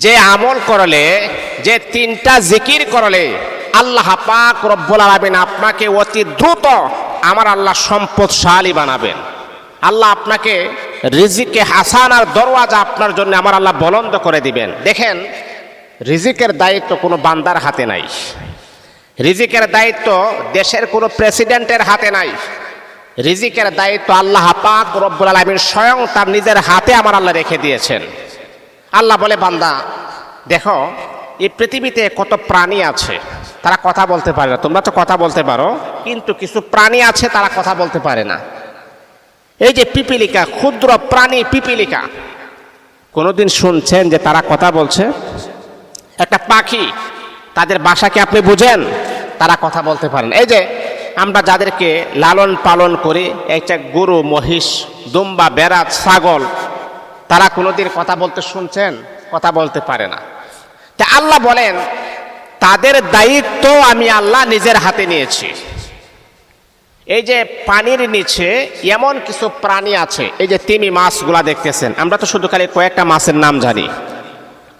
যে আমল করলে, যে তিনটা জিকির করলে আল্লাহ পাক রব্বুল আলামিন আপনাকে অতি দ্রুত আমার আল্লাহ সম্পদশালী বানাবেন। আল্লাহ আপনাকে রিজিকে হাসানার দরওয়াজা আপনার জন্য আমার আল্লাহ বলন্দ করে দিবেন। দেখেন, রিজিকের দায়িত্ব কোনো বান্দার হাতে নাই, রিজিকের দায়িত্ব দেশের কোনো প্রেসিডেন্টের হাতে নাই, রিজিকের দায়িত্ব আল্লাহ পাক রব্বুল আলামিন স্বয়ং তার নিজের হাতে আমার আল্লাহ রেখে দিয়েছেন। আল্লাহ বলে, বান্দা দেখো, এই পৃথিবীতে কত প্রাণী আছে, তারা কথা বলতে পারে না। তোমরা তো কথা বলতে পারো, কিন্তু কিছু প্রাণী আছে তারা কথা বলতে পারে না। এই যে পিপিলিকা, ক্ষুদ্র প্রাণী পিপিলিকা, কোনোদিন শুনছেন যে তারা কথা বলছে? একটা পাখি, তাদের ভাষাকে আপনি বুঝেন? তারা কথা বলতে পারেন। এই যে আমরা যাদেরকে লালন পালন করি, একটা গরু, মহিষ, দুম্বা, বেড়া, ছাগল, তারা কোনোদিন কথা বলতে শুনছেন? কথা বলতে পারে না। তা আল্লাহ বলেন, তাদের দায়িত্ব আমি আল্লাহ নিজের হাতে নিয়েছি। এই যে পানির নিচে এমন কিছু প্রাণী আছে, এই যে তিমি মাছগুলা দেখতেছেন, আমরা তো শুধু খালি কয়েকটা মাছের নাম জানি,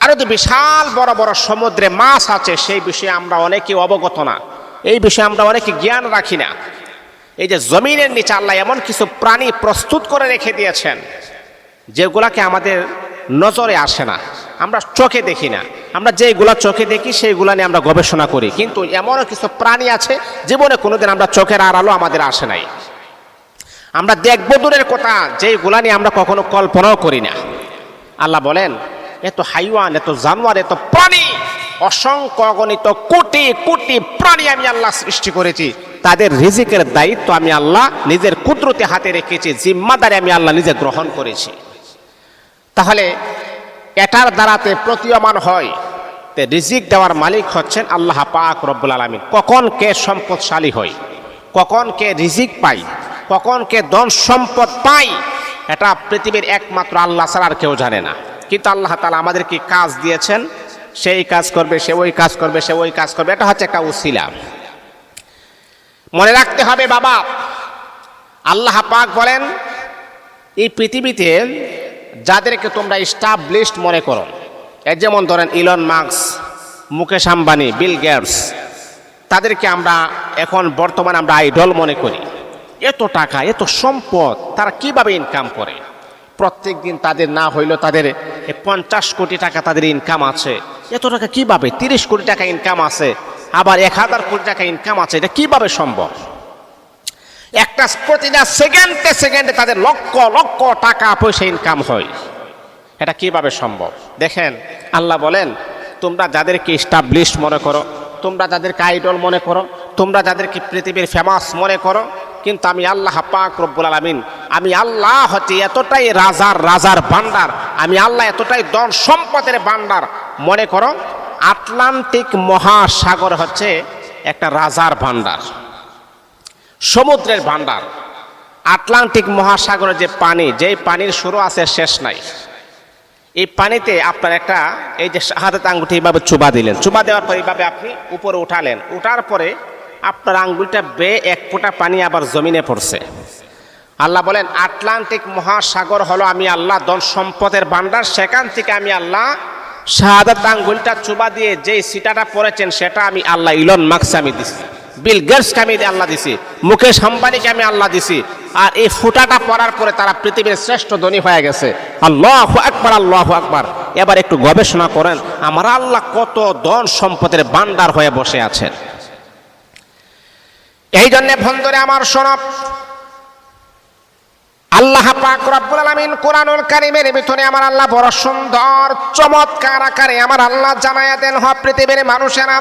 আরো যে বিশাল বড় বড় সমুদ্রে মাছ আছে সেই বিষয়ে আমরা অনেকে অবগত না, এই বিষয়ে আমরা অনেকে জ্ঞান রাখি না। এই যে জমিনের নিচে আল্লাহ এমন কিছু প্রাণী প্রস্তুত করে রেখে দিয়েছেন যেগুলাকে আমাদের নজরে আসে না, আমরা চোখে দেখি না। আমরা যেগুলা চোখে দেখি সেইগুলা নিয়ে আমরা গবেষণা করি, কিন্তু এমনও কিছু প্রাণী আছে জীবনে কোনোদিন আমরা চোখের আড়ালো আমাদের আসে নাই। আমরা দেখব দূরের কথা, যেগুলা নিয়ে আমরা কখনো কল্পনাও করি না। আল্লাহ বলেন, এত হাইওয়ান, এত জানোয়ার, এত প্রাণী, অসংখ্য অগণিত কোটি কোটি প্রাণী আমি আল্লাহ সৃষ্টি করেছি। তাদের রিজিকের দায়িত্ব আমি আল্লাহ নিজের কুদরতে হাতে রেখেছি, জিম্মাদারি আমি আল্লাহ নিজে গ্রহণ করেছি। তাহলে এটার দ্বারাতে প্রতীয়মান হয় যে রিজিক দেওয়ার মালিক হচ্ছেন আল্লাহ পাক রব্বুল আলামিন। কখন কে সম্পদশালী হয়, কখন কে রিজিক পাই, কখন কে ধন সম্পদ পাই, এটা পৃথিবীর একমাত্র আল্লাহ ছাড়া আর কেউ জানে না। কিন্তু আল্লাহ তাআলা আমাদেরকে কাজ দিয়েছেন, সেই কাজ করবে, সে ওই কাজ করবে, সে ওই কাজ করবে, এটা হচ্ছে একটা উসিলা। মনে রাখতে হবে বাবা, আল্লাহ পাক বলেন, এই পৃথিবীতে যাদেরকে তোমরা এস্টাবলিশড মনে করো, এর যেমন ধরেন Elon Musk, Mukesh Ambani, Bill Gates, তাদেরকে আমরা এখন বর্তমানে আমরা আইডল মনে করি। এত টাকা, এত সম্পদ, তারা কিভাবে ইনকাম করে? প্রত্যেক দিন তাদের না হইলেও তাদের 50 কোটি টাকা তাদের ইনকাম আছে। এত টাকা কিভাবে? 30 কোটি টাকা ইনকাম আছে, আবার 1000 কোটি টাকা ইনকাম আছে। এটা কিভাবে সম্ভব? একটা প্রতিটা সেকেন্ডে সেকেন্ডে তাদের লক্ষ লক্ষ টাকা পয়সা ইনকাম হয়। এটা কিভাবে সম্ভব? দেখেন, আল্লাহ বলেন, তোমরা যাদেরকে এস্টাবলিশড মনে করো, তোমরা যাদেরকে আইডল মনে করো, তোমরা যাদেরকে পৃথিবীর ফেমাস মনে করো, কিন্তু আমি আল্লাহ পাক রব্বুল আলামিন, আমি আল্লাহ হচ্ছে এতটাই রাজার রাজার ভান্ডার, আমি আল্লাহ এতটাই ধন সম্পদের ভান্ডার। মনে করো, আটলান্টিক মহাসাগর হচ্ছে একটা রাজার ভান্ডার, সমুদ্রের ভান্ডার। আটলান্টিক মহাসাগরের যে পানি, যেই পানির শুরু আছে শেষ নাই, এই পানিতে আপনার একটা, এই যে হাতে আঙ্গুটি এইভাবে চুবা দিলেন, চুবা দেওয়ার পর এইভাবে আপনি উপরে উঠালেন, উঠার পরে আপনার আঙ্গুলটা বেয়ে এক ফোঁটা পানি আবার জমিনে পড়ছে। আল্লাহ বলেন, আটলান্টিক মহাসাগর হলো আমি আল্লাহ ধন সম্পদের ভান্ডার, সেখান থেকে আমি আল্লাহ শাহাদাত আঙ্গুলটা চুবা দিয়ে যেই সিটাটা পড়েছেন সেটা আমি আল্লাহ ইলন মাস্ক আমি দিছি, বিল গেটসকে আমি আল্লাহ দিছি, মুকেশ আম্বানিকে আমি আল্লাহ দিছি। আর এই ফুটাটা পড়ার পরে তারা পৃথিবীর শ্রেষ্ঠ ধনী হয়ে গেছে। আল্লাহু আকবার, আল্লাহু আকবার। এবার একটু গবেষণা করেন, আমার আল্লাহ কত ধন সম্পদের ভান্ডার হয়ে বসে আছেন। এই জন্য বন্ধুরে আমার শোনব, আল্লাহ পাক রব্বুল আলামিন কোরআনুল কারীমের ভিতরে আমার আল্লাহ বড় সুন্দর চমৎকার আকারে আমার আল্লাহ জানায়া দেন, পৃথিবীর মানুষেরা,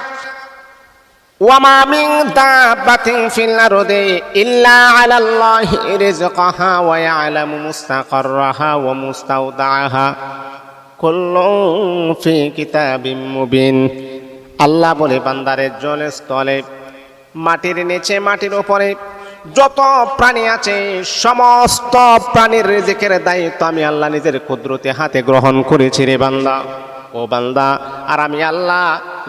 ওয়ামা মিন দাব্বাতিন ফিল আরদি ইল্লা আলাল্লাহি রিজকুহা ওয়া ইয়ালামু মুস্তাকাররাহা ওয়া মুস্তাওদাআহা কুল্লুন ফি কিতাবিম মুবিন। আল্লাহ বলে, বান্দারে জলে স্থলে, মাটির নিচে, মাটির উপরে যত প্রাণী আছে, সমস্ত প্রাণীর রিজিকের দায়িত্ব আমি আল্লাহ নিজের কুদরতে হাতে গ্রহণ করেছি রে বান্দা, ও বান্দা। আর আমি আল্লাহ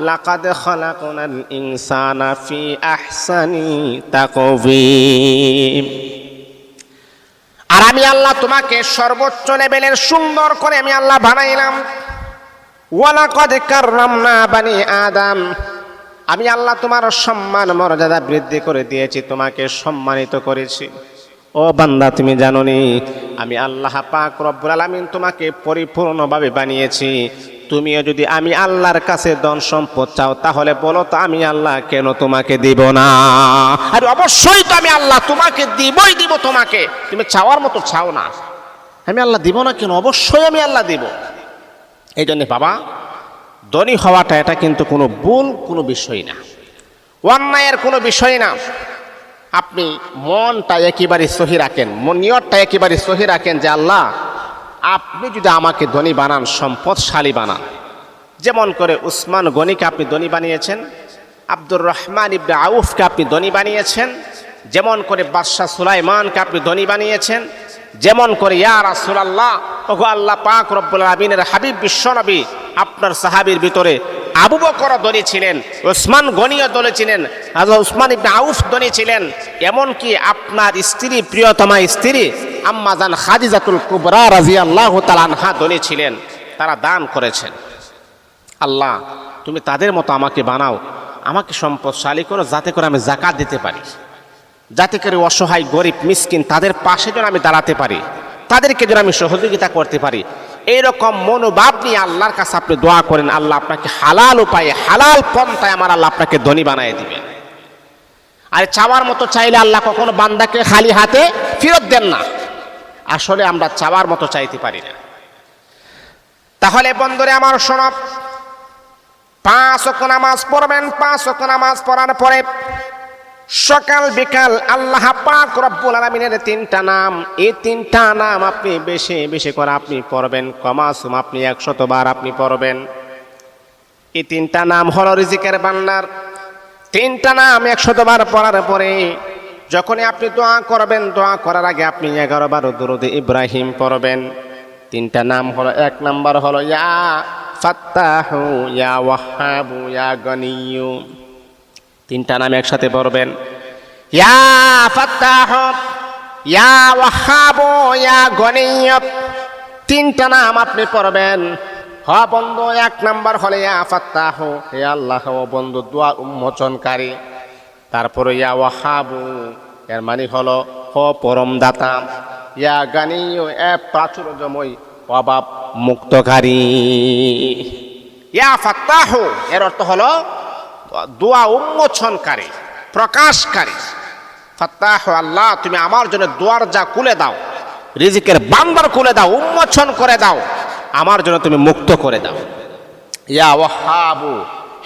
লাকাদ খালাকনাল ইনসানা ফি আহসানি তাকওয়িম, আর আমি আল্লাহ তোমাকে সর্বোচ্চ লেভেলের সুন্দর করে আমি আল্লাহ বানাইলাম। ওয়ালাকাদ কাররামনা বানি আদম, আমি আল্লাহ তোমার সম্মান মর্যাদা বৃদ্ধি করে দিয়েছি, তোমাকে সম্মানিত করেছি। ও বান্দা, তুমি জানো নি আমি আল্লাহ পাক রব্বুল আলামিন তোমাকে পরিপূর্ণভাবে বানিয়েছি। তুমিও যদি আমি আল্লাহর কাছে ধন সম্পদ চাও, তাহলে বলো তো আমি আল্লাহ কেন তোমাকে দিব না? আর অবশ্যই তো আমি আল্লাহ তোমাকে দিবই দিব। তোমাকে তুমি চাওয়ার মতো চাও না, আমি আল্লাহ দিব না কেন? অবশ্যই আমি আল্লাহ দিব। এই জন্য বাবা, ধনী হওয়াটা এটা কিন্তু কোনো ভুল কোনো বিষয় না, অন্যায়ের কোনো বিষয় না। আপনি মনটা একেবারে সহি রাখেন, নিয়তটা একেবারে সহি রাখেন যে আল্লাহ আপনি যদি আমাকে ধনী বানান, সম্পদশালী বানান। যেমন করে উসমান গনিকে আপনি ধনী বানিয়েছেন, আব্দুর রহমান ইবনে আউফকে আপনি ধনী বানিয়েছেন, যেমন করে বাদশাহ সুলাইমানকে আপনি ধনী বানিয়েছেন, যেমন করে ইয়া রাসূলুল্লাহ, ওগো আল্লাহ পাক রব্বুল আলামিনের হাবিব বিশ্বনবী, আপনার সাহাবীর ভিতরে আবু বকর ধনী ছিলেন, উসমান গনিও ধনী ছিলেন, হযরত উসমান ইবনে আউফ ধনী ছিলেন। এমনকি আপনার স্ত্রী, প্রিয়তমা স্ত্রী আম্মা জান খাদিজাতুল কুবরা রাদিয়াল্লাহু তাআলা আনহা ধনী ছিলেন, তারা দান করেছেন। আল্লাহ তুমি তাদের মতো আমাকে বানাও, আমাকে সম্পদশালী করো, যাতে করে আমি যাকাত দিতে পারি, যাতে করে অসহায় গরিব মিসকিন তাদের পাশে যেন আমি দাঁড়াতে পারি, তাদেরকে যেন আমি সহযোগিতা করতে পারি। এইরকম মনোভাব নিয়ে আল্লাহর কাছে আপনি দোয়া করেন, আল্লাহ আপনাকে হালাল উপায়ে, হালাল পন্থায় আমার আল্লাহ আপনাকে ধনী বানিয়ে দিবেন। আর চাওয়ার মতো চাইলে আল্লাহ কখনো বান্দাকে খালি হাতে ফেরত দেন না। আসলে আমরা চাওয়ার মতো চাইতে পারি না। তাহলে বন্ধুরে আমার শোনো, 5 ওয়াক্ত নামাজ পড়বেন। 5 ওয়াক্ত নামাজ পড়ার পরে সকাল বিকাল আল্লাহ পাক রব্বুল আলামিনের 3টা নাম, এই 3টা নাম আপনি বেশি বেশি করে আপনি পড়বেন, কমাসুম আপনি 100 বার আপনি পড়বেন। এই 3টা নাম হলো রিজিকের ভান্ডার। 3টা নাম 100 বার পড়ার পরে যখনই আপনি দোয়া করবেন, দোয়া করার আগে আপনি 11 বার দুরূদ ইব্রাহিম পড়বেন। 3টা নাম হলো, 1 নাম্বার হলো ইয়া ফাত্তাহু, ইয়া ওয়াহাবু, ইয়া গনিয়্যু। 3টা নাম একসাথে পড়বেন, ইয়া ফাত্তাহু, ইয়া ওয়াহাবু, ইয়া গনিয়্যু। 3টা নাম আপনি পড়বেন। বন্ধু, 1 নাম্বার হলো ইয়া ফাত্তাহু, হে আল্লাহ ও বন্ধু দোয়া উন্মোচনকারী। তারপরে ইয়া ওয়াহাবু, এর মানে হলো পরম দাতা। ইয়া গানিয়্যু, প্রাচুর্যময় অভাব মুক্তকারী। ইয়া ফাত্তাহু এর অর্থ হলো দোয়া উন্মোচনকারী, প্রকাশকারী। ফাত্তাহু, আল্লাহ তুমি আমার জন্য দরজা খুলে দাও, রিজিকের ভান্ডার খুলে দাও, উন্মোচন করে দাও, আমার জন্য তুমি মুক্ত করে দাও। ইয়া ওয়াহাবু,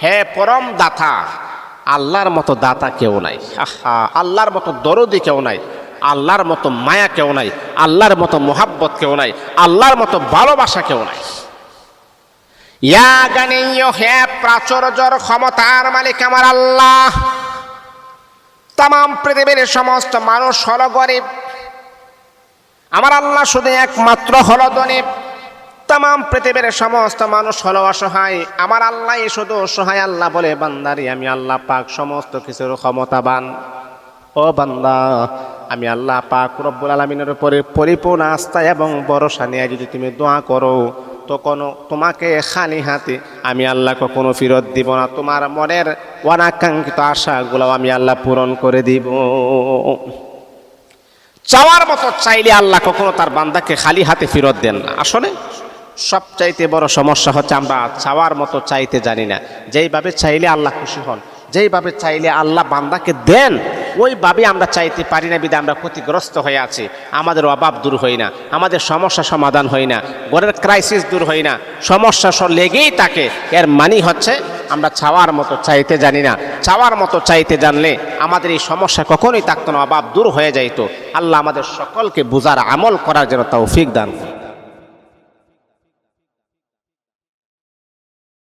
হে পরম দাতা। আল্লাহর মতো দাতা কেউ নাই, আল্লাহর মতো দরদি কেউ নাই, আল্লাহর মতো মায়া কেউ নাই, আল্লাহর মতো মোহাব্বত কেউ নাই, আল্লাহর মতো ভালোবাসা কেউ নাই। ইয়া গানিয়্যু, হে প্রাচুর্যের ক্ষমতার মালিক আমার আল্লাহ। তামাম পৃথিবীর সমস্ত মানুষ হলো গরিব, আমার আল্লাহ শুধু একমাত্র হলো ধনী। তামাম পৃথিবীর সমস্ত মানুষ হলো অসহায়, আমার আল্লাহ শুধু অসহায়। আল্লাহ বলে, বান্দারি আমি আল্লাহ পাক সমস্ত কিছুর ক্ষমতাবান। ও বান্দা, আমি আল্লাহ পাক রব্বুল আলামিনের উপরে পরিপূর্ণ আস্থা এবং ভরসা নিয়ে যদি তুমি দোয়া করো, তো কোনো তোমাকে খালি হাতে আমি আল্লাহ কখনো ফেরত দিব না। তোমার মনের অনাকাঙ্ক্ষিত আশাগুলো আমি আল্লাহ পূরণ করে দিব। চাওয়ার মতো চাইলে আল্লাহ কখনো তার বান্দাকে খালি হাতে ফেরত দেন না। আসলে সবচাইতে বড় সমস্যা হচ্ছে আমরা চাওয়ার মতো চাইতে জানি না। যেইভাবে চাইলে আল্লাহ খুশি হন, যেইভাবে চাইলে আল্লাহ বান্দাকে দেন, ওইভাবে আমরা চাইতে পারি না। বিধায় আমরা ক্ষতিগ্রস্ত হয়ে আছি, আমাদের অভাব দূর হয় না, আমাদের সমস্যা সমাধান হয় না, ঘরের ক্রাইসিস দূর হয় না, সমস্যা লেগেই থাকে। এর মানে হচ্ছে আমরা চাওয়ার মতো চাইতে জানি না। চাওয়ার মতো চাইতে জানলে আমাদের এই সমস্যা কখনোই থাকতো না, অভাব দূর হয়ে যাইতো। আল্লাহ আমাদের সকলকে বুঝার আমল করার জন্য তৌফিক দান করুন।